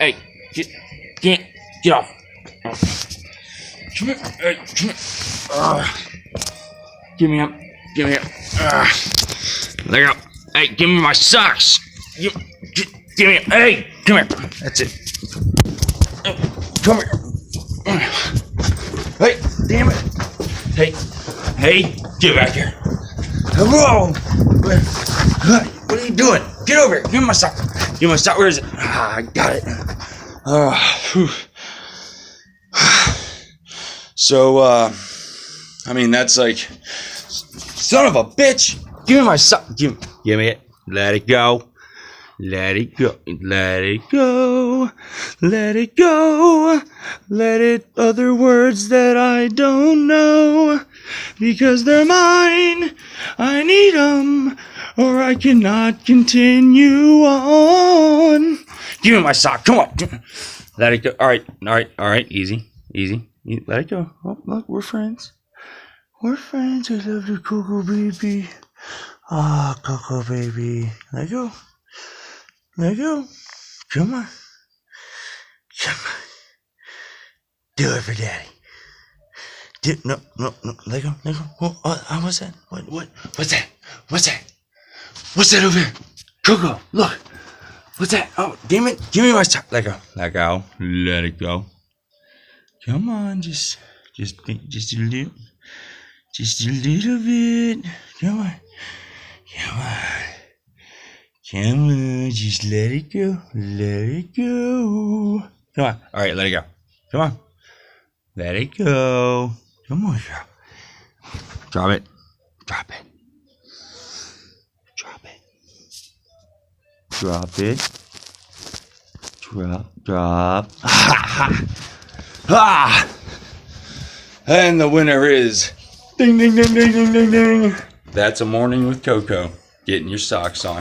Hey, get off. Come here. Hey, come here. Give me up. Give me up. Let go. Hey, give me my socks. Give me. Hey, come here. That's it. Come here. Hey, damn it. Hey, get back here. Hello. What are you doing? Get over here. Give me my sock. Give me my sock. Where is it? I got it. So, I mean, that's like, son of a bitch. Give me my sock. Give me it. Let it go. Let it go. Let it go. Let it go. Let it. Other words that I don't know. Because they're mine. I need them. Or I cannot continue on. Give me my sock. Come on. Let it go. All right. Easy. Let it go. Oh, look, we're friends. We're friends. I love you, Coco baby. Ah, Coco baby. Let go. Let go. Come on. Do it for daddy. No. Let go. Oh, what's that? What's that? What's that over here? Coco, look. What's that? Oh, damn it. Give me my sock. Let go. Let it go. Come on, just a little bit. Come on, just let it go. Come on, all right, let it go. Come on, let it go. Come on, girl. Drop it. Drop. And the winner is ding. That's a morning with Coco. Getting your socks on.